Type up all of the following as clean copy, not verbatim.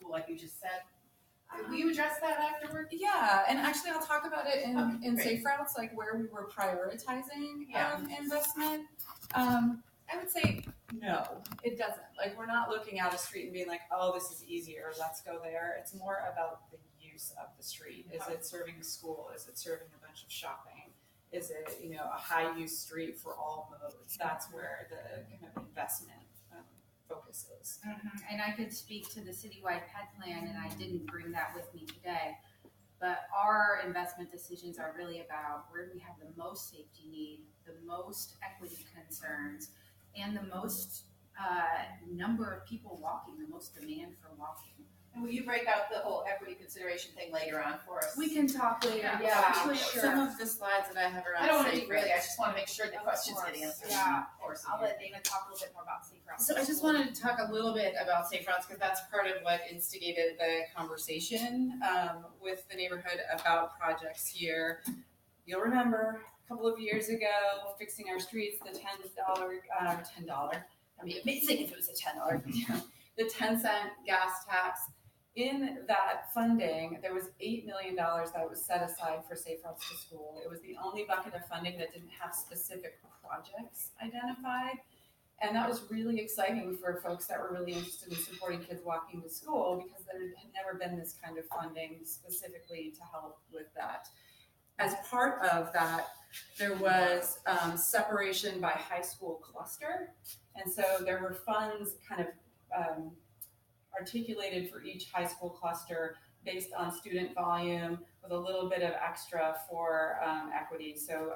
school, like you just said. Will you address that afterward? Yeah, and actually I'll talk about it in great. safe routes, like where we were prioritizing Yeah. investment. I would say no, it doesn't. Like we're not looking at a street and being like, oh, this is easier, let's go there. It's more about the use of the street. Is it serving a school? Is it serving a bunch of shopping? Is it, a high use street for all modes? That's where the kind of investment focus is. And I could speak to the citywide pet plan, and I didn't bring that with me today. But our investment decisions are really about where do we have the most safety need, the most equity concerns, and the most number of people walking, the most demand for walking. And will you break out the whole equity consideration thing later on for us? We can talk later. Yeah, for sure. Some of the slides that I have around. I don't want to derail you. I just want to make sure the questions get answered. Yeah, of course. I'll let Dana talk a little bit more about safe routes. So I just wanted to talk a little bit about safe routes because that's part of what instigated the conversation with the neighborhood about projects here. You'll remember a couple of years ago, fixing our streets, the $10. That'd be amazing if it was a $10. The 10-cent gas tax. In that funding, there was $8 million that was set aside for safe routes to school. It was the only bucket of funding that didn't have specific projects identified. And that was really exciting for folks that were really interested in supporting kids walking to school because there had never been this kind of funding specifically to help with that. As part of that, there was separation by high school cluster. And so there were funds kind of articulated for each high school cluster based on student volume with a little bit of extra for equity. So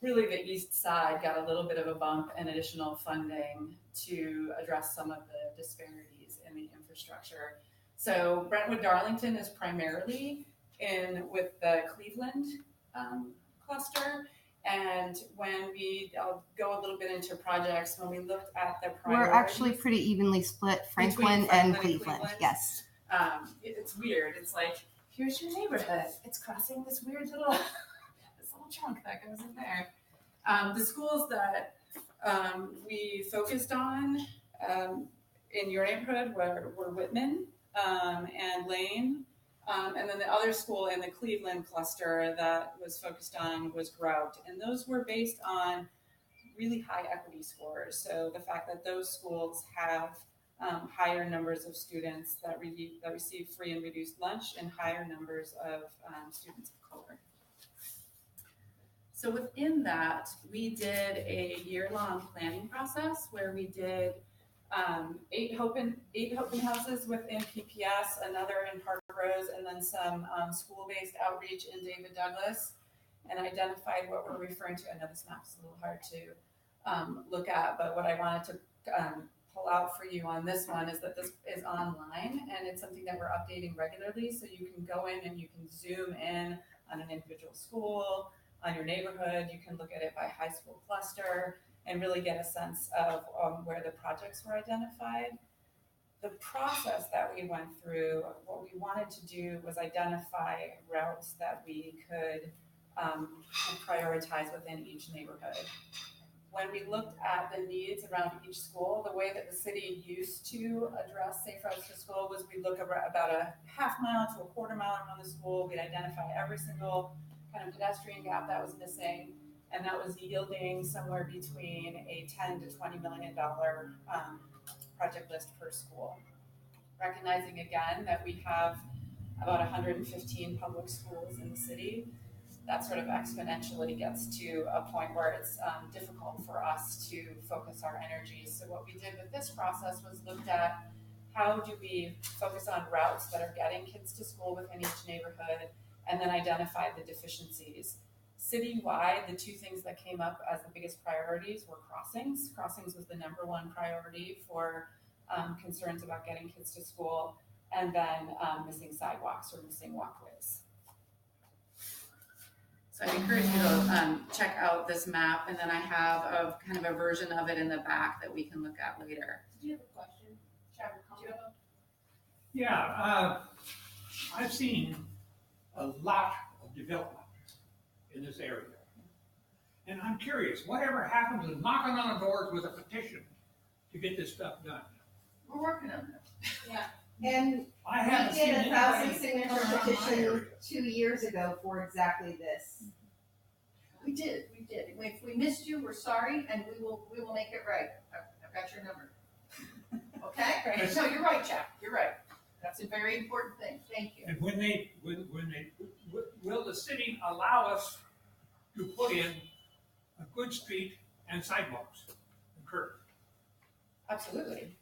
really the east side got a little bit of a bump and additional funding to address some of the disparities in the infrastructure. So Brentwood-Darlington is primarily in with the Cleveland cluster. And when I'll go a little bit into projects, when we looked at the priorities. We're actually pretty evenly split, Franklin and Cleveland. Yes. It's weird. It's like, here's your neighborhood. It's crossing this weird little, this little chunk that goes in there. The schools that we focused on in your neighborhood were Whitman and Lane. And then the other school in the Cleveland cluster that was focused on was Grout. And those were based on really high equity scores. So the fact that those schools have higher numbers of students that receive free and reduced lunch and higher numbers of students of color. So within that, we did a year-long planning process where we did 8 open houses within PPS, another in Park Rose, and then some school-based outreach in David Douglas, and identified what we're referring to. I know this map's a little hard to look at, but what I wanted to pull out for you on this one is that this is online, and it's something that we're updating regularly, so you can go in and you can zoom in on an individual school, on your neighborhood. You can look at it by high school cluster, and really get a sense of where the projects were identified. The process that we went through, what we wanted to do was identify routes that we could prioritize within each neighborhood. When we looked at the needs around each school, the way that the city used to address safe routes to school was we look about a half mile to a quarter mile around the school. We'd identify every single kind of pedestrian gap that was missing. And that was yielding somewhere between a $10 to $20 million project list per school. Recognizing again that we have about 115 public schools in the city, that sort of exponentially gets to a point where it's difficult for us to focus our energies. So what we did with this process was looked at how do we focus on routes that are getting kids to school within each neighborhood, and then identify the deficiencies. Citywide, the 2 things that came up as the biggest priorities were crossings. Crossings was the #1 priority for concerns about getting kids to school, and then missing sidewalks or missing walkways. So I encourage you to check out this map, and then I have a kind of a version of it in the back that we can look at later. Do you have a question? Yeah, I've seen a lot of development in this area. And I'm curious, whatever happened to knocking on the doors with a petition to get this stuff done? We're working on that. Yeah. And I we haven't seen did a 1,000 anybody signature come around my petition area. 2 years ago for exactly this. We did. If we missed you, we're sorry, and we will make it right. I've got your number. Okay? Great. No, you're right, Jack, you're right. That's a very important thing, thank you. And will the city allow us to put in a good street and sidewalks and curb? Absolutely.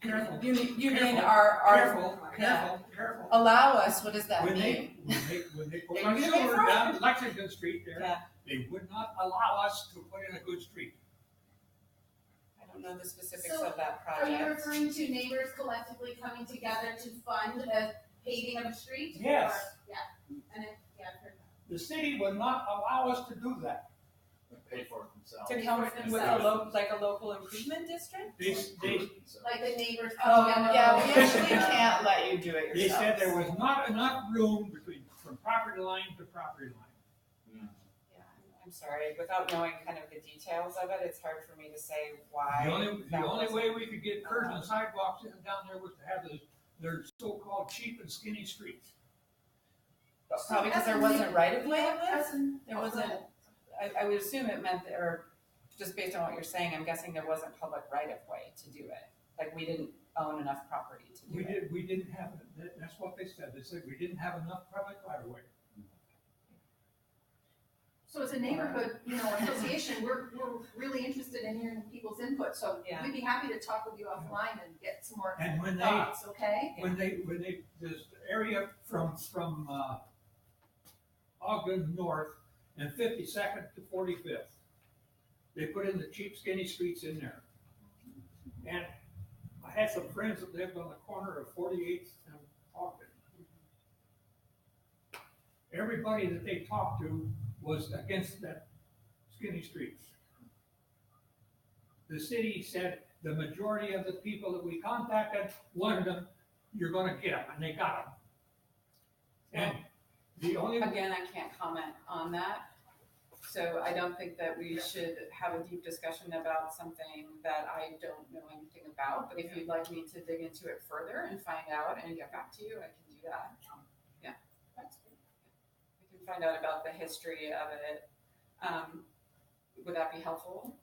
Careful. You mean Careful, our, Careful. allow us, what does that When mean? they put Are my you gonna pay sewer for it? down Lexington Street there, Yeah. they would not allow us to put in a good street. I don't know the specifics So, of that Are you project. referring to neighbors collectively coming together to fund a paving of a street? Yes. Or- Yeah, and it, yeah, I've heard that. The city would not allow us to do that. Pay for it themselves. To come For with themselves. like a local improvement district? They Like the neighbors Oh, come together. yeah, we Yes. actually can't let you do it They yourself. said there was not enough room from property line to property line. Yeah, I'm sorry, without knowing kind of the details of it, it's hard for me to say why. The only that way wasn't- we could get curbs and sidewalks in down there was to have their so-called cheap and skinny streets. Probably because there wasn't right of way of it? There Oh, wasn't, go I would assume it meant, or just based on what you're saying, I'm guessing there wasn't public right of way to do it. Like, we didn't own enough property to do it. We didn't have, that's what they said. They said we didn't have enough public right of way. So as a neighborhood, association, we're really interested in hearing people's input, so Yeah. we'd be happy to talk with you offline and get some more And when thoughts, okay? this area from Ogden North and 52nd to 45th, they put in the cheap skinny streets in there. And I had some friends that lived on the corner of 48th and Ogden. Everybody that they talked to was against that skinny streets. The city said the majority of the people that we contacted wanted them, you're gonna get them, and they got them. And the only, Again, I can't comment on that. So I don't think that we should have a deep discussion about something that I don't know anything about. But if you'd like me to dig into it further and find out and get back to you, I can do that. Yeah. I can find out about the history of it. Would that be helpful?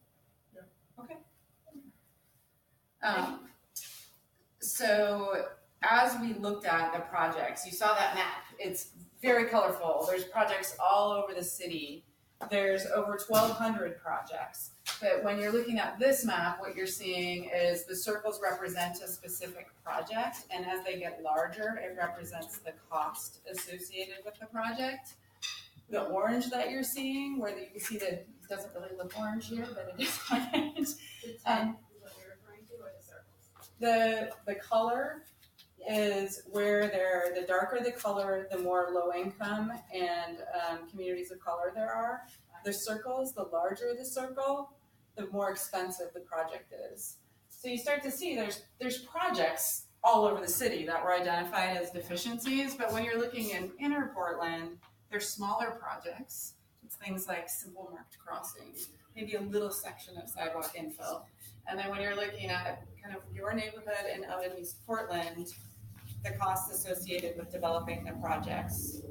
Yeah. Okay. So as we looked at the projects, you saw that map. It's very colorful. There's projects all over the city. There's over 1,200 projects. But when you're looking at this map, what you're seeing is the circles represent a specific project, and as they get larger, it represents the cost associated with the project. The orange that you're seeing, where you can see that it doesn't really look orange here, but it is orange. The 10 is what you're referring to, or the circles? The color is where the darker the color, the more low income and communities of color there are. The circles, the larger the circle, the more expensive the project is. So you start to see there's projects all over the city that were identified as deficiencies, but when you're looking in inner Portland, there's smaller projects. It's things like simple marked crossings, maybe a little section of sidewalk infill. And then when you're looking at kind of your neighborhood and out in East Portland, the costs associated with developing the projects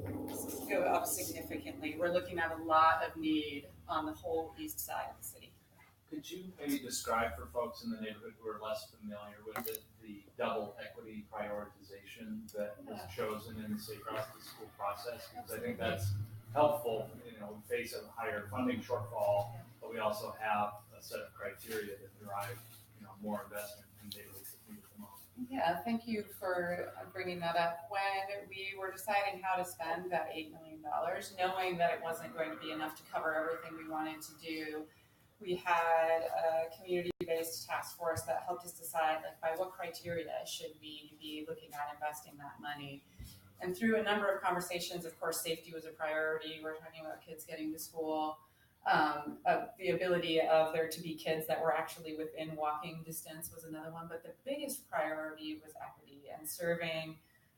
go up significantly. We're looking at a lot of need on the whole east side of the city. Could you maybe describe for folks in the neighborhood who are less familiar with it, the double equity prioritization that was chosen in the Safe Routes to School process? Because I think that's helpful, we face a higher funding shortfall, but we also have a set of criteria that drive, more investment in neighborhoods that need it the most. Yeah, thank you for bringing that up. When we were deciding how to spend that $8 million, knowing that it wasn't going to be enough to cover everything we wanted to do, we had a community-based task force that helped us decide, by what criteria should we be looking at investing that money. And through a number of conversations, of course, safety was a priority. We're talking about kids getting to school. The ability of there to be kids that were actually within walking distance was another one, but the biggest priority was equity and serving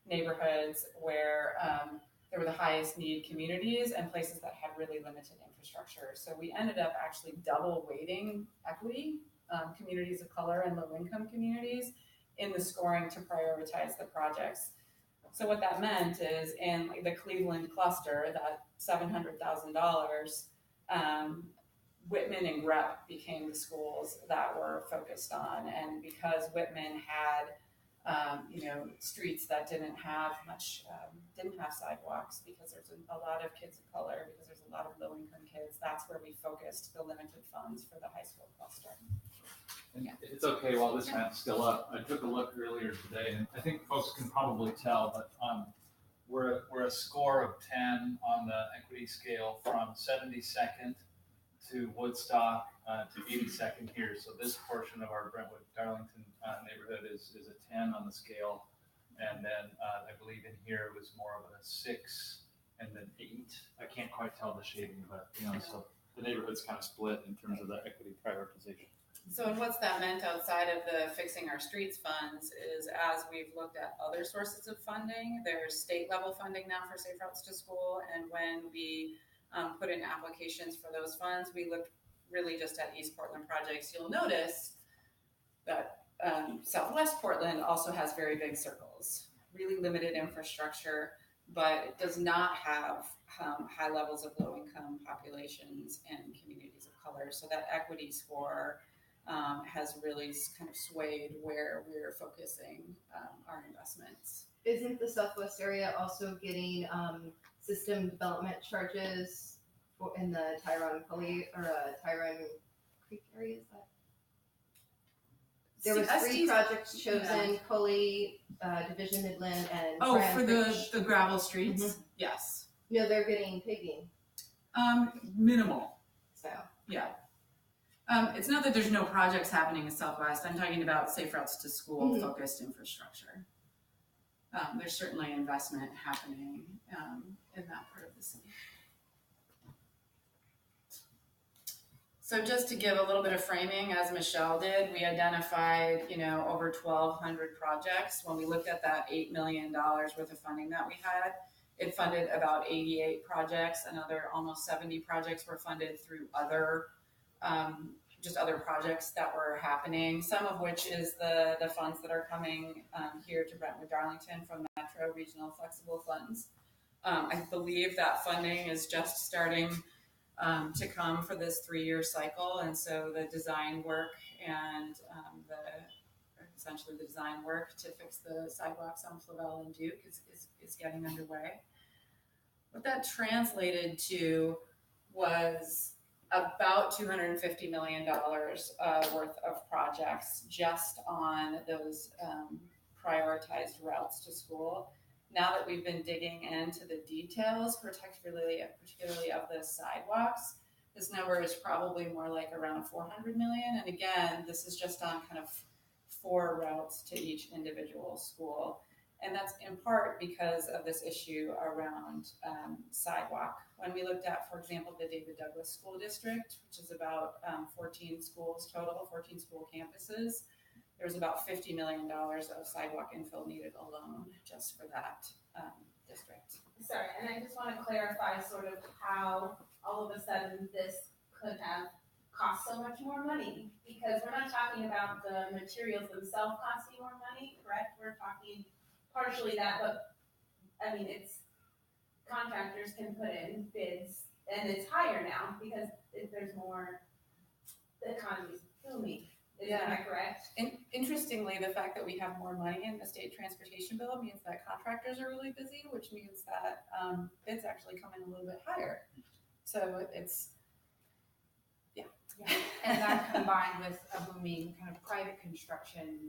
neighborhoods where there were the highest need communities and places that had really limited infrastructure. So we ended up actually double weighting equity, communities of color and low income communities, in the scoring to prioritize the projects. So what that meant is in the Cleveland cluster, that $700,000, Whitman and Grep became the schools that were focused on. And because Whitman had, streets that didn't have much, didn't have sidewalks, because there's a lot of kids of color, because there's a lot of low-income kids, that's where we focused the limited funds for the high school cluster. And if it's okay, while this map's still up, I took a look earlier today, and I think folks can probably tell, but we're a score of 10 on the equity scale from 72nd to Woodstock to 82nd here. So this portion of our Brentwood-Darlington neighborhood is a 10 on the scale, and then I believe in here it was more of a 6 and then 8. I can't quite tell the shading, but so the neighborhood's kind of split in terms of the equity prioritization. So what's that meant outside of the Fixing Our Streets funds is, as we've looked at other sources of funding, there's state level funding now for Safe Routes to School. And when we put in applications for those funds, we looked really just at East Portland projects. You'll notice that Southwest Portland also has very big circles, really limited infrastructure, but it does not have high levels of low income populations and communities of color. So that equity score has really kind of swayed where we're focusing our investments. Isn't the Southwest area also getting system development charges in the Tyrone Creek area? Is that? There was 3 projects chosen: Cully, Division Midland, and for the gravel streets. Mm-hmm. Yes. No, they're getting paving. Minimal. So yeah. It's not that there's no projects happening in Southwest. I'm talking about Safe Routes to School focused infrastructure. There's certainly investment happening in that part of the city. So just to give a little bit of framing, as Michelle did, we identified, over 1,200 projects. When we looked at that $8 million worth of funding that we had, it funded about 88 projects. Another almost 70 projects were funded through other projects that were happening, some of which is the funds that are coming here to Brentwood-Darlington from Metro Regional Flexible Funds. I believe that funding is just starting to come for this 3-year cycle, and so the design work and essentially the design work to fix the sidewalks on Flavel and Duke is getting underway. What that translated to was about $250 million worth of projects just on those prioritized routes to school. Now that we've been digging into the details, particularly of the sidewalks, this number is probably more like around 400 million. And again, this is just on kind of 4 routes to each individual school. And that's in part because of this issue around sidewalk. When we looked at, for example, the David Douglas School District, which is about 14 schools total, 14 school campuses, there was about $50 million of sidewalk infill needed alone just for that district. Sorry, and I just want to clarify sort of how all of a sudden this could have cost so much more money, because we're not talking about the materials themselves costing more money, correct? We're talking partially that, but I mean, it's contractors can put in bids and it's higher now because if there's more, the economy's booming. Is that correct? And interestingly, the fact that we have more money in the state transportation bill means that contractors are really busy, which means that bids actually come in a little bit higher. So it's, yeah. And that combined with a booming kind of private construction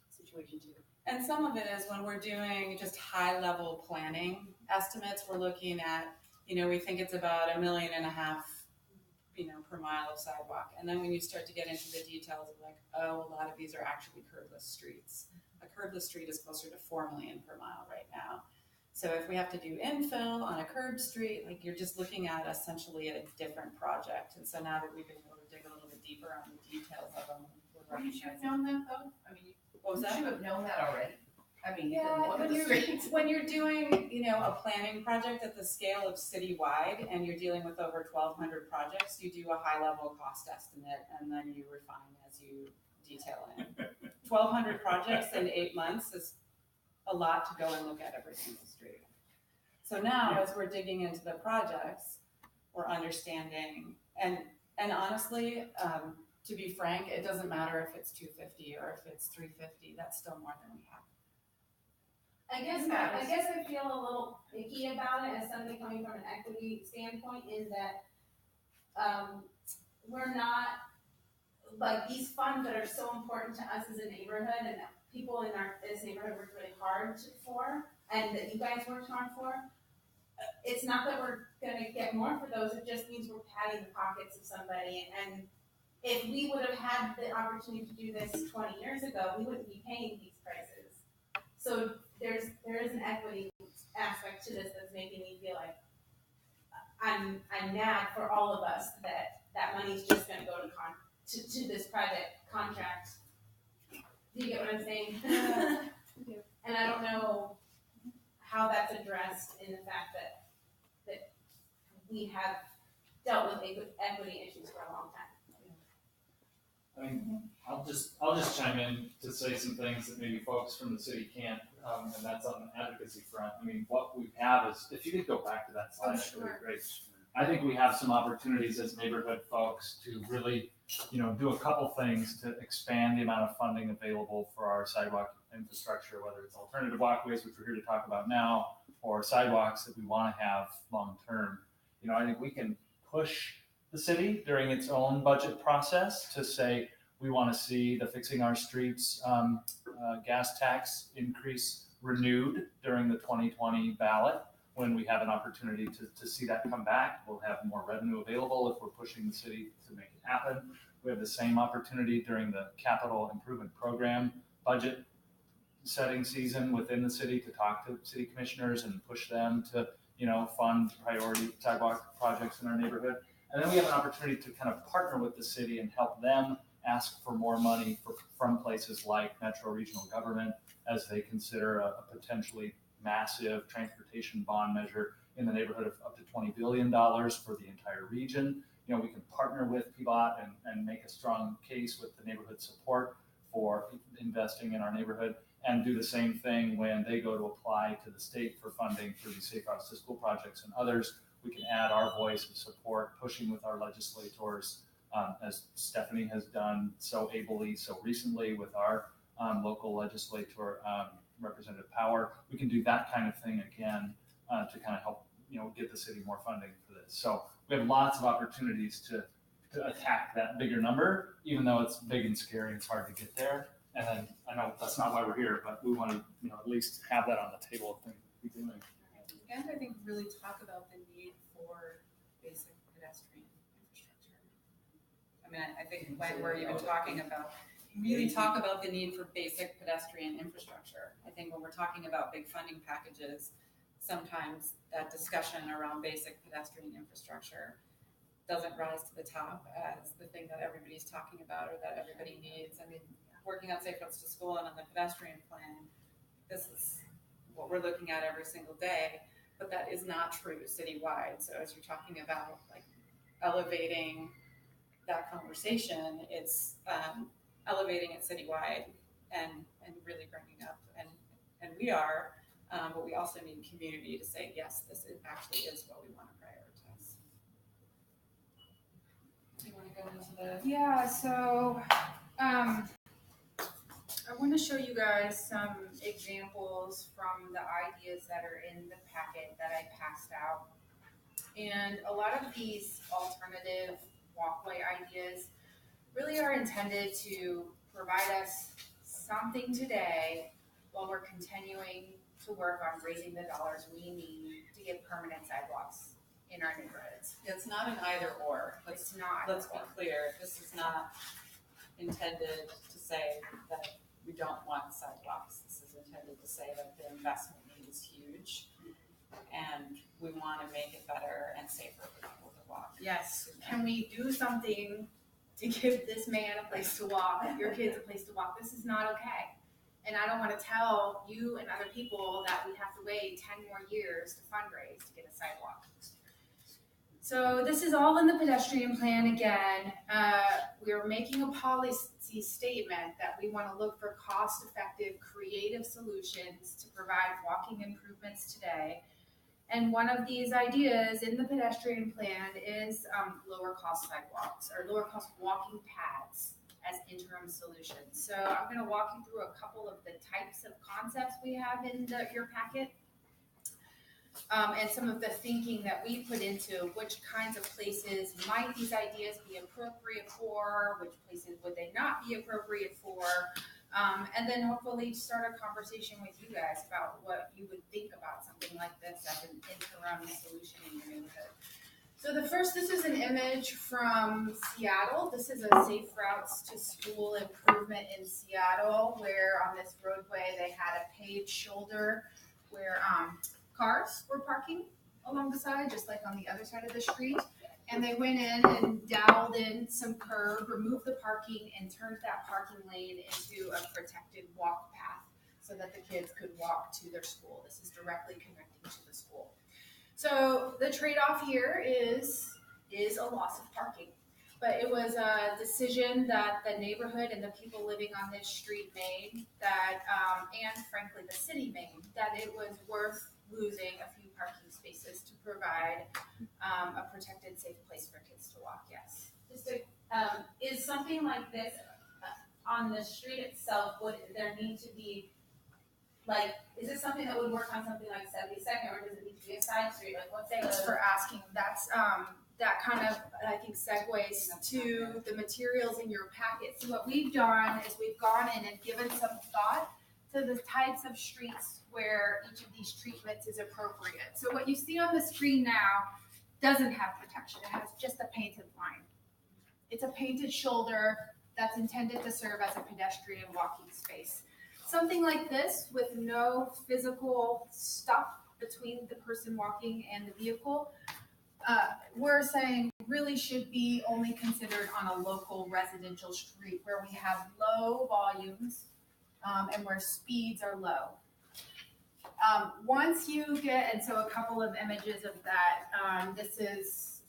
situation too. And some of it is when we're doing just high level planning estimates, we're looking at, we think it's about $1.5 million, per mile of sidewalk. And then when you start to get into the details of like, a lot of these are actually curbless streets. A curbless street is closer to $4 million per mile right now. So if we have to do infill on a curb street, like you're just looking at essentially a different project. And so now that we've been able to dig a little bit deeper on the details of them, You should have known that though. I mean, what was that? You should have known that already. I mean, Yeah, you can look at the streets. when you're doing, a planning project at the scale of citywide and you're dealing with over 1,200 projects, you do a high level cost estimate and then you refine as you detail in. 1,200 projects in 8 months is a lot to go and look at every single street. So now, as we're digging into the projects, we're understanding, and honestly, to be frank, it doesn't matter if it's 250 or if it's 350. That's still more than we have. I guess I feel a little icky about it as somebody coming from an equity standpoint is that we're not, like, these funds that are so important to us as a neighborhood and that people in this neighborhood worked really hard for, and that you guys worked hard for. It's not that we're gonna get more for those, it just means we're padding the pockets of somebody. And if we would have had the opportunity to do this 20 years ago, we wouldn't be paying these prices. So there is an equity aspect to this that's making me feel like I'm mad for all of us that money's just gonna go to this private contract. Do you get what I'm saying? And I don't know how that's addressed in the fact that we have dealt with equity issues for a long time. I mean, I'll just chime in to say some things that maybe folks from the city can't, and that's on the advocacy front. I mean, what we have is, if you could go back to that slide, that'd be great. I think we have some opportunities as neighborhood folks to really, do a couple things to expand the amount of funding available for our sidewalk infrastructure, whether it's alternative walkways, which we're here to talk about now, or sidewalks that we want to have long term. I think we can push the city during its own budget process to say we want to see the Fixing Our Streets gas tax increase renewed during the 2020 ballot. When we have an opportunity to see that come back, we'll have more revenue available if we're pushing the city to make it happen. We have the same opportunity during the capital improvement program budget setting season within the city to talk to city commissioners and push them to, fund priority sidewalk projects in our neighborhood. And then we have an opportunity to kind of partner with the city and help them ask for more money from places like Metro Regional Government as they consider a potentially massive transportation bond measure in the neighborhood of up to $20 billion for the entire region. We can partner with PBOT and make a strong case with the neighborhood support for investing in our neighborhood, and do the same thing when they go to apply to the state for funding for these safe routes to school projects and others. We can add our voice of support, pushing with our legislators, as Stephanie has done so ably, so recently with our local legislator, Representative Power. We can do that kind of thing again to kind of help, get the city more funding for this. So we have lots of opportunities to attack that bigger number, even though it's big and scary, it's hard to get there. And then I know that's not why we're here, but we want to, at least have that on the table and be doing. And I think really talk about the need for basic pedestrian infrastructure. I mean, I think when we're even talking about, really talk about the need for basic pedestrian infrastructure. I think when we're talking about big funding packages, sometimes that discussion around basic pedestrian infrastructure doesn't rise to the top as the thing that everybody's talking about or that everybody needs. I mean, working on safe routes to school and on the pedestrian plan, this is what we're looking at every single day, but that is not true citywide. So as you're talking about like elevating that conversation, it's elevating it citywide and really bringing up, and we are, but we also need community to say, yes, this actually is what we want to prioritize. Do you want to go into the? Yeah, so I want to show you guys some examples from the ideas that are in the packet that I passed out. And a lot of these alternative walkway ideas really are intended to provide us something today while we're continuing to work on raising the dollars we need to get permanent sidewalks in our neighborhoods. It's not an either or. It's not. Let's be clear. This is not intended to say that we don't want sidewalks. This is intended to say that the investment need is huge and we want to make it better and safer for people to walk. Yes. Can we do something to give this man a place to walk, your kids a place to walk? This is not okay. And I don't want to tell you and other people that we have to wait 10 more years to fundraise to get a sidewalk. So this is all in the pedestrian plan again. We're making a policy statement that we want to look for cost-effective, creative solutions to provide walking improvements today. And one of these ideas in the pedestrian plan is lower cost sidewalks or lower cost walking paths as interim solutions. So I'm going to walk you through a couple of the types of concepts we have in your packet. And some of the thinking that we put into which kinds of places might these ideas be appropriate for, which places would they not be appropriate for, and then hopefully start a conversation with you guys about what you would think about something like this as an interim solution in your neighborhood. So this is an image from Seattle. This is a Safe Routes to School improvement in Seattle, where on this roadway they had a paved shoulder where cars were parking along the side, just like on the other side of the street. And they went in and doweled in some curb, removed the parking, and turned that parking lane into a protected walk path so that the kids could walk to their school. This is directly connecting to the school. So the trade-off here is a loss of parking. But it was a decision that the neighborhood and the people living on this street made that, and frankly the city made, that it was worth losing a few parking spaces to provide a protected, safe place for kids to walk. Yes. Just to, is something like this on the street itself, would there need to be, like, is this something that would work on something like 72nd, or does it need to be a side street? Like, what's Thanks for asking. That's that kind of, I think, segues to the materials in your packet. So what we've done is we've gone in and given some thought to the types of streets where each of these treatments is appropriate. So what you see on the screen now doesn't have protection. It has just a painted line. It's a painted shoulder that's intended to serve as a pedestrian walking space. Something like this with no physical stuff between the person walking and the vehicle, we're saying really should be only considered on a local residential street where we have low volumes and where speeds are low. Once you get, and so a couple of images of that, this is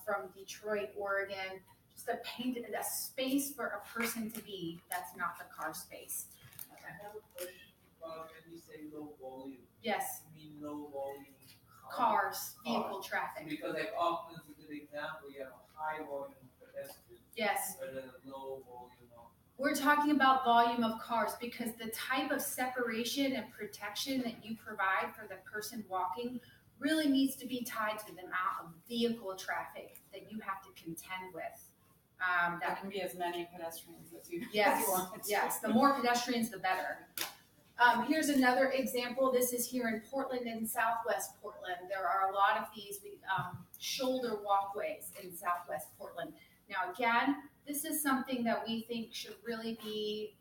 from Detroit, Oregon, just a space for a person to be that's not the car space. I have a question about when you say low volume. Yes. You mean low volume Cars, vehicle traffic. Because like Auckland's a good example, you have a high volume of pedestrians. Yes. But then a low volume of. We're talking about volume of cars because the type of separation and protection that you provide for the person walking really needs to be tied to the amount of vehicle traffic that you have to contend with. That can be as many pedestrians as you Yes, want. yes. The more pedestrians, the better. Here's another example. This is here in Portland and Southwest Portland. There are a lot of these shoulder walkways in Southwest Portland. Now, again, this is something that we think should really be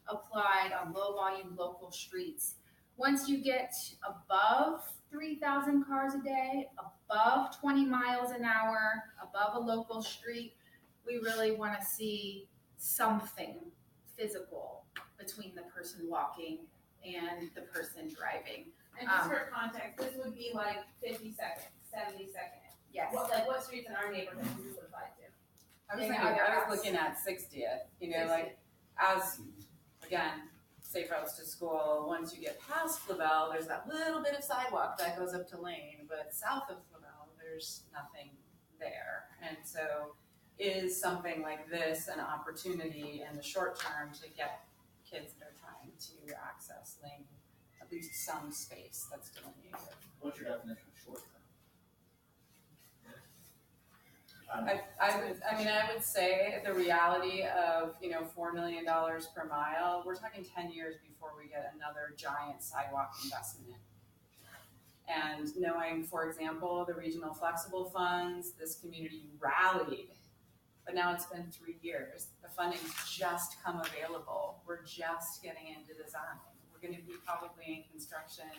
applied on low volume local streets. Once you get above 3,000 cars a day, above 20 miles an hour, above a local street, we really want to see something physical between the person walking and the person driving. And just for context, this would be like 52nd, 72nd. Yes. What streets in our neighborhood does this apply to? I was looking at 60th, like as, again, Safe Routes to School, once you get past Flavel, there's that little bit of sidewalk that goes up to Lane, but south of Flavel, there's nothing there. And so is something like this an opportunity in the short term to get kids that are trying to access Lane, at least some space that's delineated? What's your definition of short term? I would say the reality of, $4 million per mile, we're talking 10 years before we get another giant sidewalk investment. And knowing, for example, the regional flexible funds, this community rallied, but now it's been 3 years. The funding's just come available. We're just getting into design. We're going to be probably in construction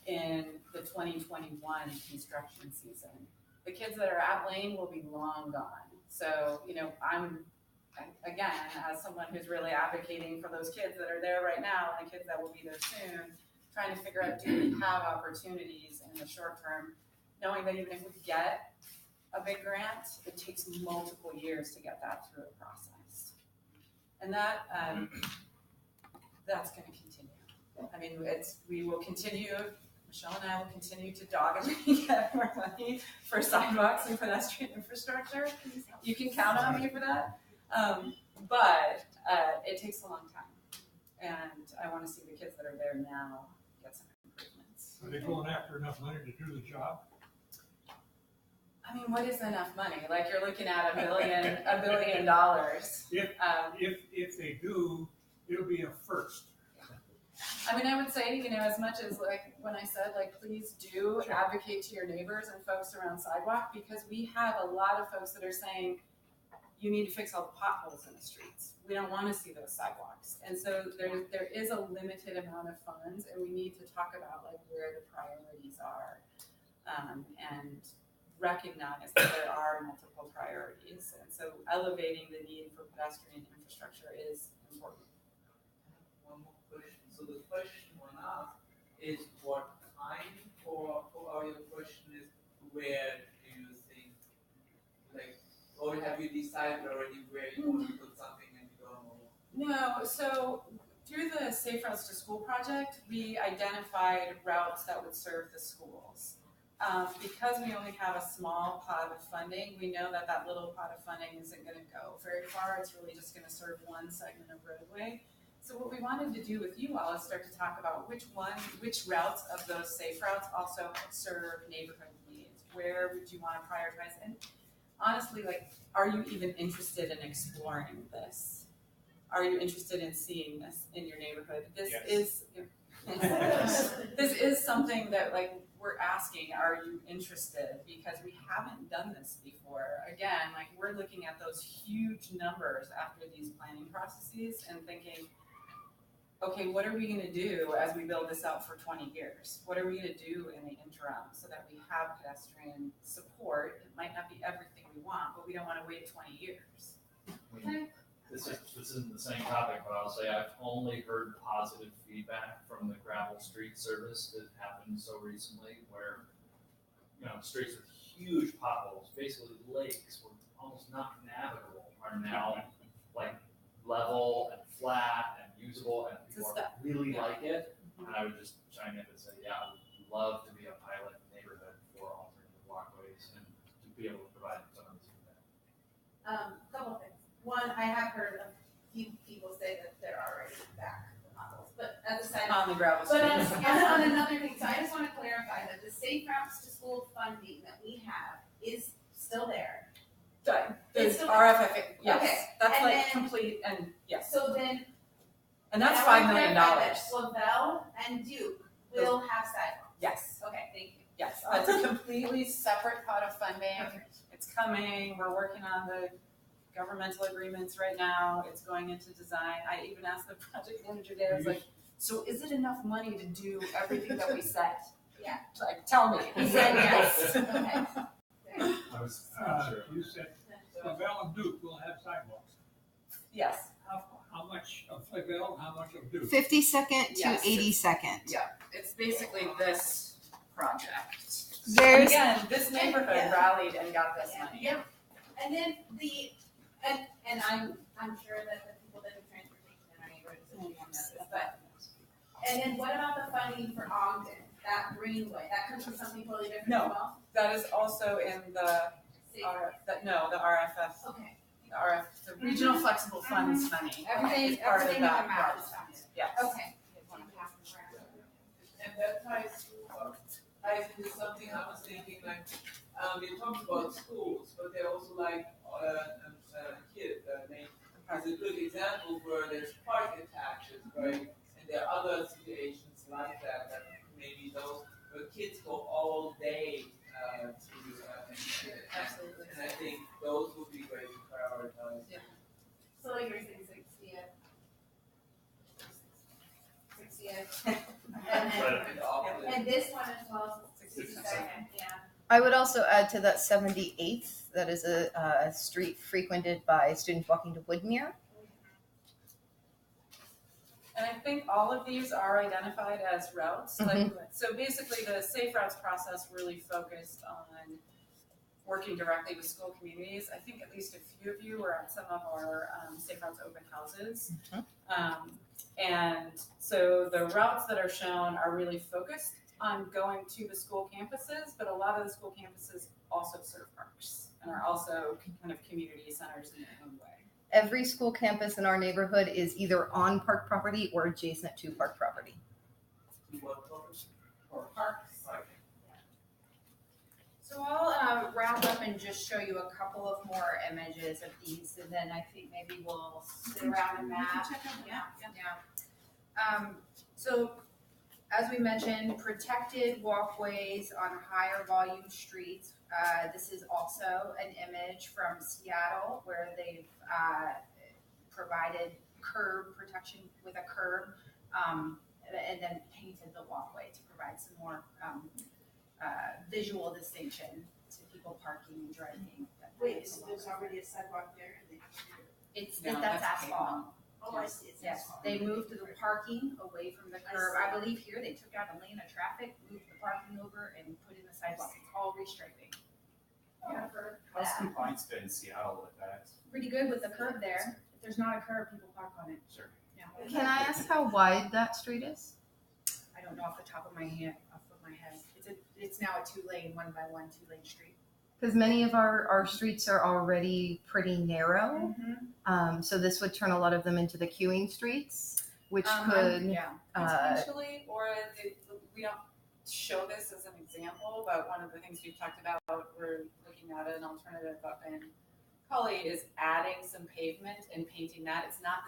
in the 2021 construction season. The kids that are at Lane will be long gone. So, I'm, again, as someone who's really advocating for those kids that are there right now and the kids that will be there soon, trying to figure out, do we have opportunities in the short term knowing that even if we get a big grant, it takes multiple years to get that through a process. And that, that's gonna continue. I mean, we will continue, Michelle and I will continue to doggedly get more money for sidewalks and pedestrian infrastructure. You can count on me for that. But it takes a long time. And I want to see the kids that are there now get some improvements. Are they going after enough money to do the job? I mean, what is enough money? Like, you're looking at $1 billion. If they do, it'll be a first. I mean, I would say, you know, as much as like when I said, like, please do advocate to your neighbors and folks around sidewalk, because we have a lot of folks that are saying, you need to fix all the potholes in the streets. We don't want to see those sidewalks. And so there is a limited amount of funds, and we need to talk about like where the priorities are, and recognize that there are multiple priorities. And so elevating the need for pedestrian infrastructure is important. One more question. So the question one asked is what kind, or your question is where do you think, like, or have you decided already where you want to put something and you don't know? No, so through the Safe Routes to School project, we identified routes that would serve the schools. Because we only have a small pot of funding, we know that that little pot of funding isn't going to go very far. It's really just going to serve one segment of roadway. So what we wanted to do with you all is start to talk about which routes of those safe routes also serve neighborhood needs. Where would you want to prioritize? And honestly, like, are you even interested in exploring this? Are you interested in seeing this in your neighborhood? This is something that, like, we're asking, are you interested? Because we haven't done this before. Again, like, we're looking at those huge numbers after these planning processes and thinking, okay, what are we gonna do as we build this out for 20 years? What are we gonna do in the interim so that we have pedestrian support? It might not be everything we want, but we don't wanna wait 20 years. This isn't the same topic, but I'll say I've only heard positive feedback from the gravel street service that happened so recently, where, you know, streets with huge potholes, basically lakes were almost not navigable, are now like level and flat and usable, and people really like it. And I would just chime in and say, yeah, I would love to be a pilot neighborhood for alternative walkways and to be able to provide some of this feedback. Couple things. One, I have heard a few people say that they're already back the models, but at the side. On the gravel But streets. on another thing, so I just want to clarify that the Safe Routes to School funding that we have is still there. There's It's RFFA, yes, okay. that's And like then- complete, and yes, So then. and that's I wanna $5 million. clarify that Lavelle and Duke will have sidewalks. Yes, Okay, thank you. yes, it's a completely separate pot of funding. It's coming, we're working on the governmental agreements right now, it's going into design. I even asked the project manager today, I was like, so is it enough money to do everything that we said? Yeah. Like, tell me. He said yes. Okay. I was sure. You said Flavel and Duke will have sidewalks. Yes, How much of Flavel, how much of Duke? 52nd to Yes. 82nd. yeah, it's basically this project. And There's again, this neighborhood Yeah. rallied and got this money. Yep. And then and I'm sure that the people that do transportation in our neighborhoods know this, but, and then what about the funding for Ogden, that greenway, that could be something totally different No. as well? That is also in the See? the RFF, Okay, the Regional Flexible Funds money. everything, is part of everything that in the map is process. funded. Yes. Okay. And that ties into something I was thinking, like, you talked about schools, but they're also like, kids, is a good example where there's park attaches, right? And there are other situations like that, maybe those, where kids go all day, to, Absolutely. and I think those would be great to prioritize. Yeah. So like you're saying 60th. And this one as well, 62nd, yeah. I would also add to that 78th, that is a street frequented by students walking to Woodmere. And I think all of these are identified as routes. Like, so basically the Safe Routes process really focused on working directly with school communities. I think at least a few of you were at some of our Safe Routes open houses. And so the routes that are shown are really focused on going to the school campuses, but a lot of the school campuses also serve parks and are also kind of community centers in their own way. Every school campus in our neighborhood is either on park property or adjacent to park property. Parks. So I'll wrap up and just show you a couple of more images of these, and then I think maybe we'll sit around and map. So as we mentioned, protected walkways on higher volume streets. This is also an image from Seattle where they've provided curb protection with a curb, and then painted the walkway to provide some more visual distinction to people parking and driving. Wait, so there's already a sidewalk there? That's asphalt. Oh, I see, it's Yes, asphalt. they moved the parking away from the curb. I believe here they took out a lane of traffic, moved the parking over and put in the sidewalk. It's all restriping. How's compliance been in Seattle with that? Pretty good with the curb there. If there's not a curb, people park on it. Sure. Yeah. Can I ask how wide that street is? I don't know off the top of my head. It's now a 2-lane, 1x1, 2-lane street. Because many of our streets are already pretty narrow. So this would turn a lot of them into the queuing streets, which could Potentially, or we don't show this as an example, but one of the things we've talked about, we're looking at an alternative up in Cully, is adding some pavement and painting that. It's not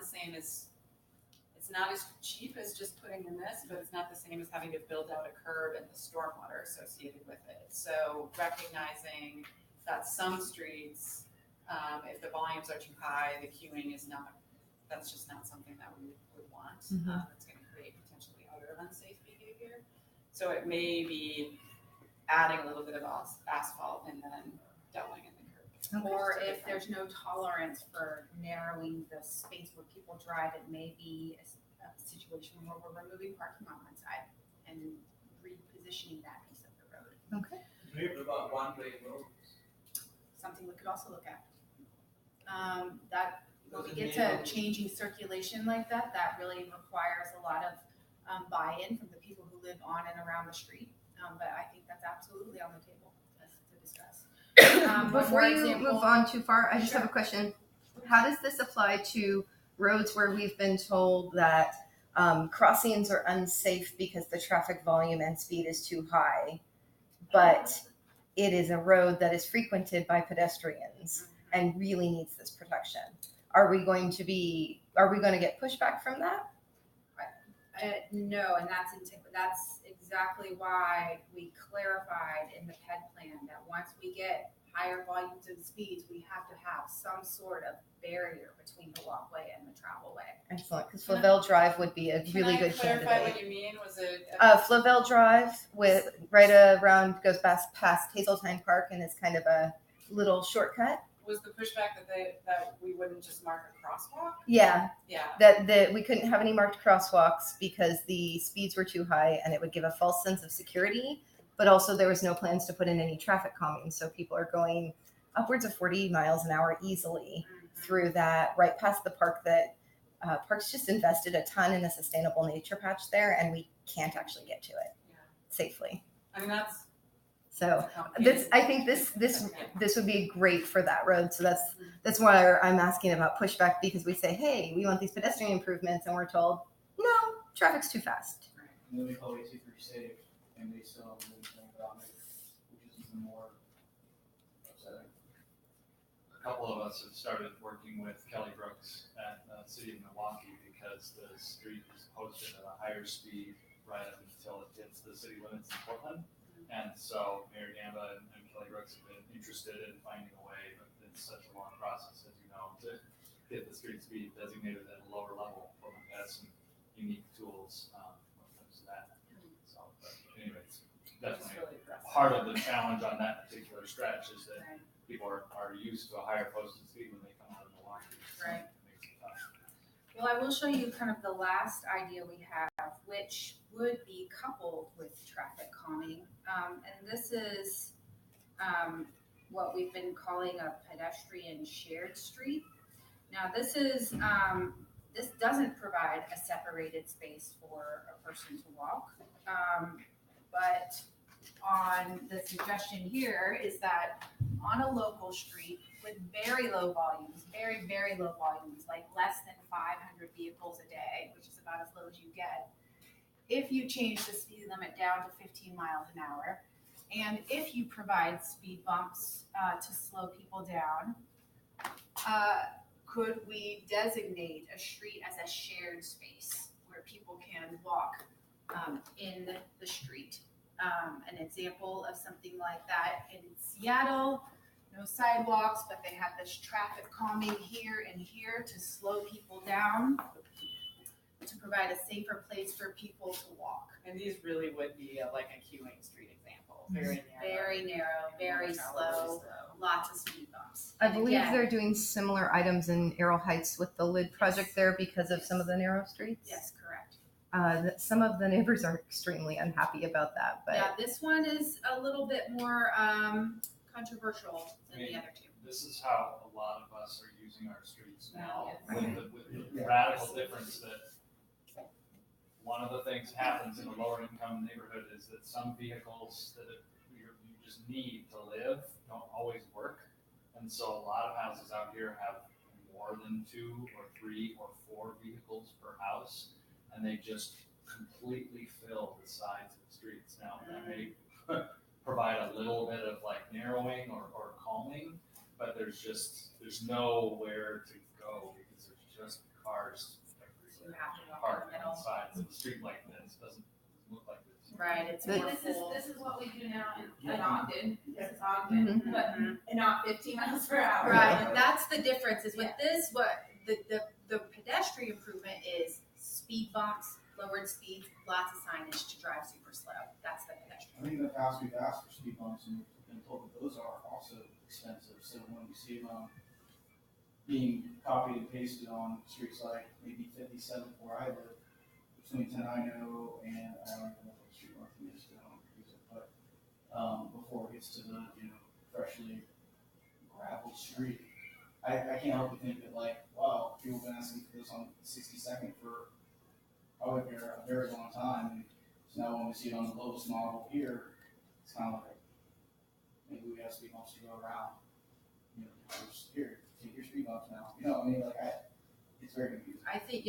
as cheap as just putting in this, but it's not the same as having to build out a curb and the stormwater associated with it. So recognizing that some streets, if the volumes are too high, the queuing is not, that's just not something that we would want. It's going to create potentially other unsafe behavior. So it may be adding a little bit of asphalt and then doubling in the curb. Or if there's no tolerance for narrowing the space where people drive, it may be a situation where we're removing parking on one side and repositioning that piece of the road. Okay. What about one-way roads? Something we could also look at. That when we Does it get mean- to changing circulation like that, that really requires a lot of buy-in from the people who live on and around the street. But I think that's absolutely on the table to discuss. Before you move on too far, I just Sure. have a question. How does this apply to roads where we've been told that crossings are unsafe because the traffic volume and speed is too high, but it is a road that is frequented by pedestrians and really needs this protection? Are we going to get pushback from that? No, and that's exactly why we clarified in the PED plan that once we get higher volumes and speeds, we have to have some sort of barrier between the walkway and the travel way. Excellent, because Flavel Drive would be a really good Can I clarify candidate. what you mean? Was it? Flavel Drive with goes past Hazeltine Park and is kind of a little shortcut. Was the pushback that we wouldn't just mark a crosswalk? Yeah, Yeah. that we couldn't have any marked crosswalks because the speeds were too high and it would give a false sense of security. But also there was no plans to put in any traffic calming, so people are going upwards of 40 miles an hour easily through that, right past the park that Parks just invested a ton in a sustainable nature patch there, and we can't actually get to it safely. I mean, that's So complicated. I think this would be great for that road. So that's why I'm asking about pushback, because we say, hey, we want these pedestrian improvements, and we're told, no, traffic's too fast. And then we call it super safe, and they still don't do anything about it, which is even more upsetting. A couple of us have started working with Kelly Brooks at the City of Milwaukee because the street is posted at a higher speed right up until it hits the city limits in Portland. And so Mayor Gamba and Kelly Brooks have been interested in finding a way, but it's such a long process, as you know, to get the street speed designated at a lower level. Portland has some unique tools when it comes to that. So, but anyways, definitely really aggressive. part of the challenge on that particular stretch is that people are used to a higher posted speed when they come out of Milwaukee. So Right. it makes it tough. Well, I will show you kind of the last idea we have, which would be coupled with traffic calming. And this is what we've been calling a pedestrian shared street. Now, this is this doesn't provide a separated space for a person to walk, but on the suggestion here is that on a local street with very low volumes, very, very low volumes, like less than 500 vehicles a day, which is about as low as you get, if you change the speed limit down to 15 miles an hour, and if you provide speed bumps to slow people down, could we designate a street as a shared space where people can walk in the street? An example of something like that in Seattle, no sidewalks, but they have this traffic calming here and here to slow people down, to provide a safer place for people to walk. And these really would be like a queuing street example, very narrow, very slow, lots of speed bumps. I And believe again, they're doing similar items in Arrow Heights with the lid project there because of some of the narrow streets. yes, correct. Some of the neighbors are extremely unhappy about that, but Yeah, this one is a little bit more controversial than the other two. This is how a lot of us are using our streets now, Yes. with the radical difference that one of the things happens in a lower income neighborhood is that some vehicles that you just need to live don't always work. And so a lot of houses out here have more than 2 or 3 or 4 vehicles per house, and they just completely fill the sides of the streets. Now, that may provide a little bit of like narrowing or calming, but there's nowhere to go because there's just cars You have to walk parked in the on middle. the sides of the street like this. Doesn't look like this. Right, it's But- more This full. is what we do now in Ogden. This is Ogden, Mhm. but not 15 miles per hour. Right, and that's the difference is with Yeah. this, what the pedestrian improvement is speed bumps, lowered speeds, lots of signage to drive super slow. That's the I pedestrian. think in the past we've asked for speed bumps and we've been told that those are also expensive, so when we see them being copied and pasted on streets like maybe 57 where I live, between Tenino and I don't even know what street north is, I don't use it, but before it gets to the, freshly graveled street, I can't help but think that like, wow, people have been asking for this on 62nd for probably a very long time, and so now when we see it on the lowest model here, it's kind of like, maybe we have speed bumps to go around, just here, take your speed bumps now, it's very confusing. I think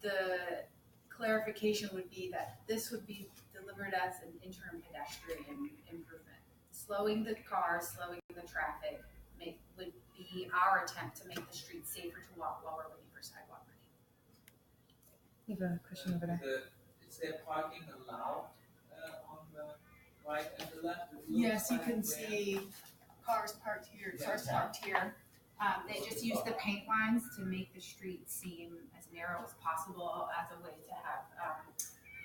the clarification would be that this would be delivered as an interim pedestrian improvement. Slowing the cars, slowing the traffic would be our attempt to make the street safer to walk while we're waiting for sidewalk money. you have a question over there. Is there parking allowed on the right and the left? It looks Yes, you like can there- see cars parked here, cars Yeah. parked here. They just use the paint lines to make the street seem as narrow as possible as a way to have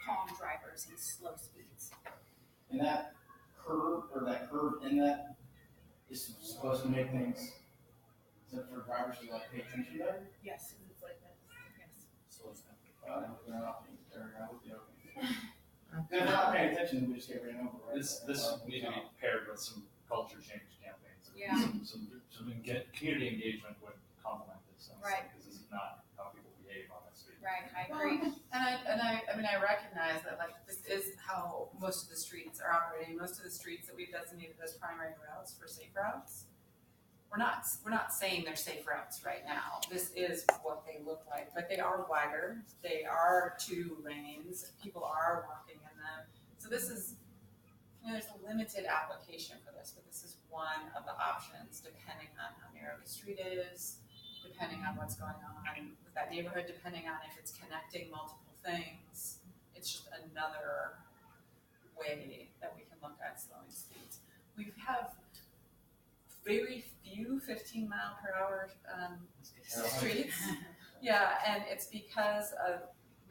calm drivers and slow speeds. And that curve in that is supposed to make things, so for drivers to like pay attention better. Yes, it's like this, yes. So it's not- I hope they are. If they're not paying attention, we just get ran over, right? This need to be paired with some culture change campaigns. Yeah. Some community engagement would complement this. Right. Because this is not how people behave on the street. Right, I agree. I recognize that like this is how most of the streets are operating. Most of the streets that we've designated as primary routes for safe routes. We're not saying they're safe routes right now. This is what they look like, but they are wider. They are 2 lanes. People are walking in them. So this is, there's a limited application for this, but this is one of the options depending on how narrow the street is, depending on what's going on with that neighborhood, depending on if it's connecting multiple things. It's just another way that we can look at slowing speeds. We have very few 15 mile per hour streets. Yeah, and it's because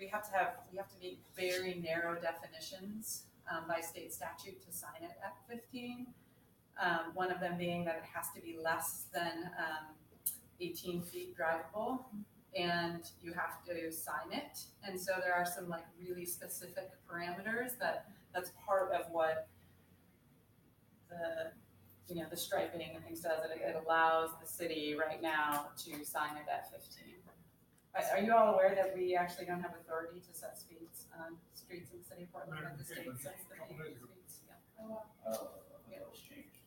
we have to meet very narrow definitions by state statute to sign it at 15. One of them being that it has to be less than 18 feet drivable, and you have to sign it. And so there are some like really specific parameters that's part of what the striping and things does. It allows the city right now to sign it at 15. Are you all aware that we actually don't have authority to set speeds on streets in the city of Portland, but the state sets the speeds? Yeah. That was changed.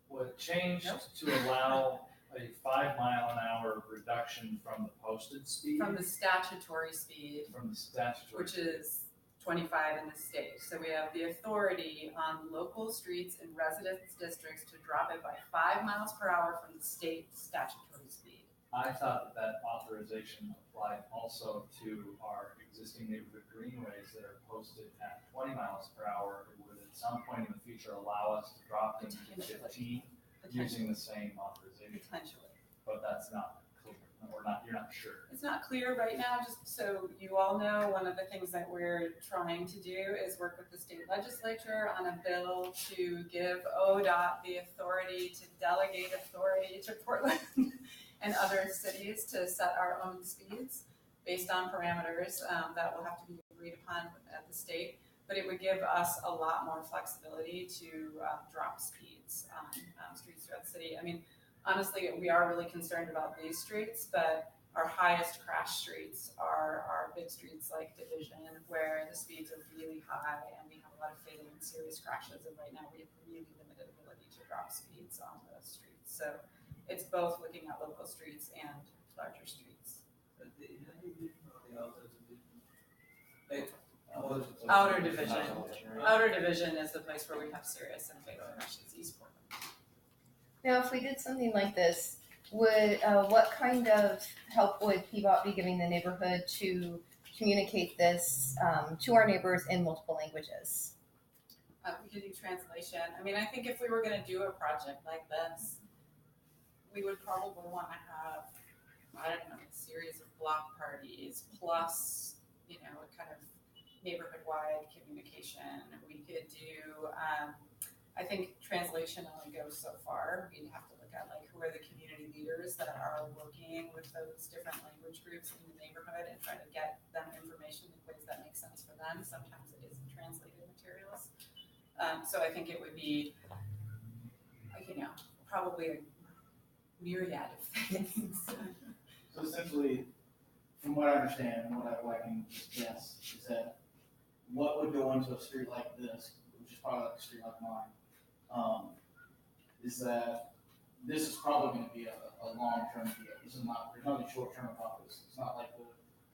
What changed to allow a 5 mile an hour reduction from the posted speed? From the statutory speed, From the statutory. which is 25 in the state. So we have the authority on local streets and residence districts to drop it by 5 miles per hour from the state statutory speed. I thought that authorization applied also to our existing neighborhood greenways that are posted at 20 miles per hour. It would at some point in the future allow us to drop them to 15 using the same authorization, Potentially. but that's not clear. You're not sure. It's not clear right now, just so you all know, one of the things that we're trying to do is work with the state legislature on a bill to give ODOT the authority to delegate authority to Portland and other cities to set our own speeds based on parameters that will have to be agreed upon at the state. But it would give us a lot more flexibility to drop speeds on streets throughout the city. I mean, honestly, we are really concerned about these streets, but our highest crash streets are our big streets like Division, where the speeds are really high and we have a lot of fatal and serious crashes. And right now we have really limited ability to drop speeds on those streets. So it's both looking at local streets and larger streets. Outer Division. Outer Division is the place where we have serious and fatal crashes, East Portland. Now, if we did something like this, would what kind of help would PBOT be giving the neighborhood to communicate this to our neighbors in multiple languages? We could do translation. I mean, I think if we were going to do a project like this, we would probably want to have, I don't know, a series of block parties plus, a kind of neighborhood-wide communication. We could do, I think translation only goes so far. We'd have to look at who are the community leaders that are working with those different language groups in the neighborhood and try to get them information in ways that make sense for them. Sometimes it isn't translated materials. So I think it would be, probably a myriad of things. So essentially, from what I understand and what I can guess, is that what would go into a street like this, which is probably like a street like mine, is that this is probably going to be a long-term deal. This is not, there's nothing short-term about this. It's not like the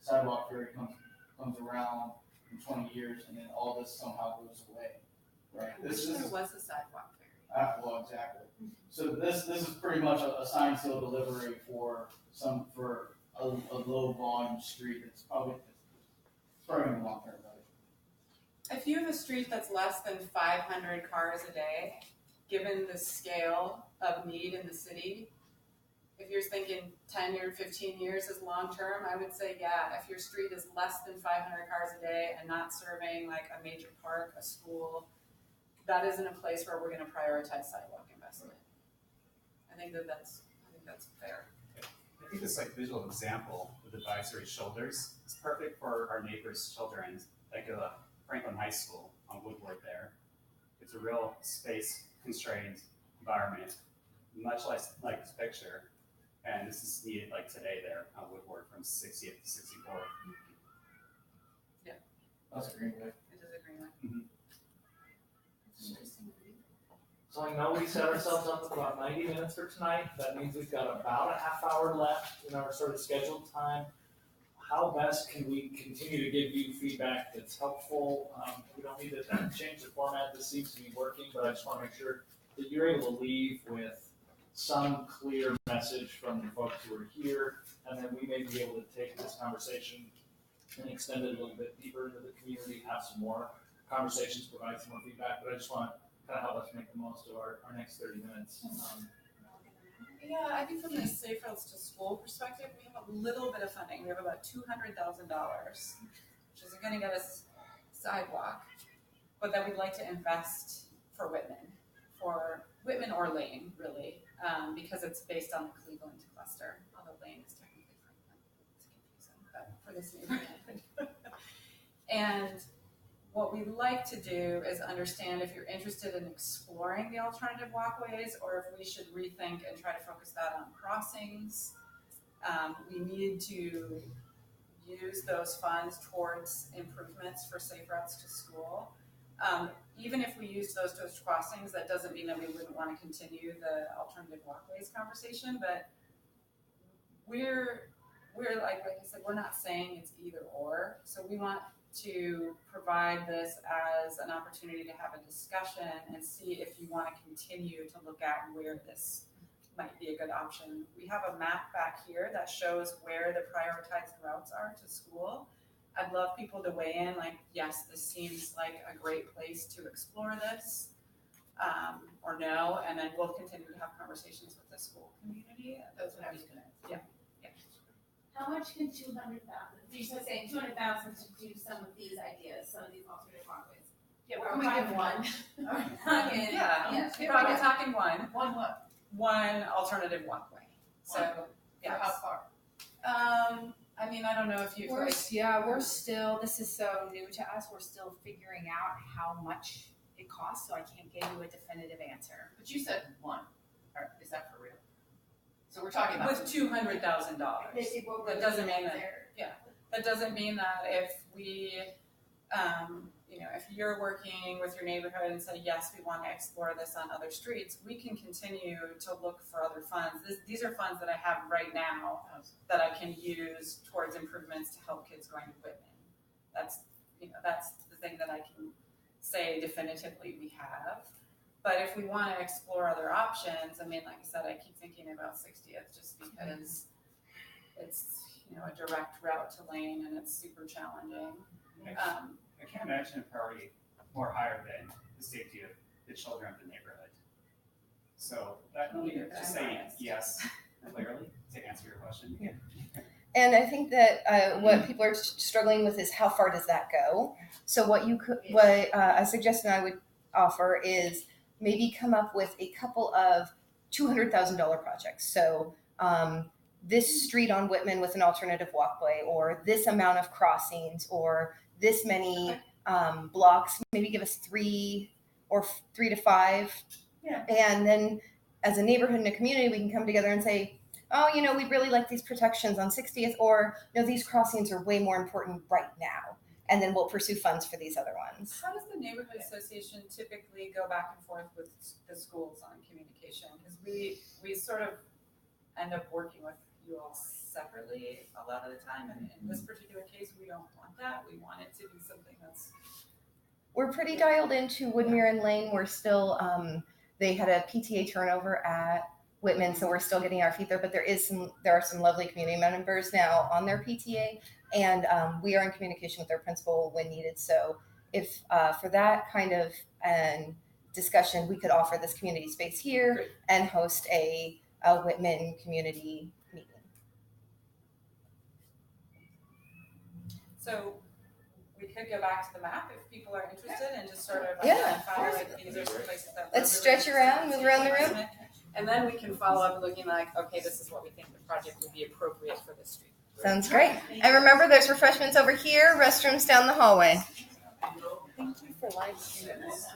sidewalk ferry comes around in 20 years and then all this somehow goes away, right? There was a sidewalk ferry. Well, exactly. So this is pretty much a signed seal delivery for a low volume street that's probably going to be long-term value. If you have a street that's less than 500 cars a day, given the scale of need in the city, if you're thinking 10 or 15 years is long-term, I would say, yeah, if your street is less than 500 cars a day and not serving like a major park, a school, that isn't a place where we're going to prioritize sidewalk investment. I think that's fair. I think this visual example with advisory shoulders is perfect for our neighbors' children that go to Franklin High School on Woodward there. It's a real space-constrained environment, much like this picture. And this is needed today there on Woodward from 60th to 64. Yeah. That's a green way. It is a green way. Mm-hmm. It's interesting. So I know we set ourselves up with about 90 minutes for tonight. That means we've got about a half hour left in our sort of scheduled time. How best can we continue to give you feedback that's helpful? We don't need to change the format. This seems to be working, but I just want to make sure that you're able to leave with some clear message from the folks who are here, and then we may be able to take this conversation and extend it a little bit deeper into the community, have some more conversations, provide some more feedback. But I just want to kind of help us make the most of our next 30 minutes. Yeah, I think from the Safe Routes to School perspective, we have a little bit of funding. We have about $200,000, which isn't going to get us sidewalk, but that we'd like to invest for Whitman or Lane, really, because it's based on the Cleveland cluster, although lane is technically Franklin. It's confusing, but for this neighborhood. And what we like to do is understand if you're interested in exploring the alternative walkways, or if we should rethink and try to focus that on crossings. We need to use those funds towards improvements for safe routes to school. Even if we use those towards crossings, that doesn't mean that we wouldn't want to continue the alternative walkways conversation, but we're like I said, we're not saying it's either or. So we want to provide this as an opportunity to have a discussion and see if you want to continue to look at where this might be a good option. We have a map back here that shows where the prioritized routes are to school. I'd love people to weigh in, like, yes, this seems like a great place to explore this, or no, and then we'll continue to have conversations with the school community. Those would be good. Yeah. How much can 200,000? You're saying 200,000 to do some of these ideas, some of these alternative walkways. Yeah, We're we talking give one. Yeah, Yeah. probably talking one. One what? One alternative walkway. So, For yes. how far? I mean, I don't know if you We're still, this is so new to us, we're still figuring out how much it costs, so I can't give you a definitive answer. But you said one. Or is that for real? So we're talking about. with $200,000. That doesn't mean that. That doesn't mean that if we, if you're working with your neighborhood and say, yes, we want to explore this on other streets, we can continue to look for other funds. These are funds that I have right now that I can use towards improvements to help kids going to Whitman. That's the thing that I can say definitively we have. But if we want to explore other options, I mean, like I said, I keep thinking about 60th just because it's, a direct route to Lane and it's super challenging. I can't imagine a priority more higher than the safety of the children of the neighborhood. So that just say yes, clearly, to answer your question. Yeah. And I think that what people are struggling with is how far does that go? So what a suggestion I would offer is maybe come up with a couple of $200,000 projects. So this street on Whitman with an alternative walkway, or this amount of crossings, or this many blocks. Maybe give us 3 to 5. Yeah. And then as a neighborhood and a community, we can come together and say, oh, we'd really like these protections on 60th, or these crossings are way more important right now. And then we'll pursue funds for these other ones. How does the neighborhood association typically go back and forth with the schools on communication? Because we sort of end up working with you all separately a lot of the time, and in this particular case, we don't want that. We want it to be something that's. We're pretty dialed into Woodmere and Lane. We're still, they had a PTA turnover at Whitman, so we're still getting our feet there. But there are some lovely community members now on their PTA, and we are in communication with their principal when needed. So if for that kind of discussion, we could offer this community space here. Great. And host a Whitman community meeting. So we could go back to the map if people are interested and just sort of identify these are some places that let's stretch around, move around the room. And then we can follow up looking like, okay, this is what we think the project would be appropriate for this street. Sounds great. And remember, there's refreshments over here, restrooms down the hallway. Thank you for live streaming this.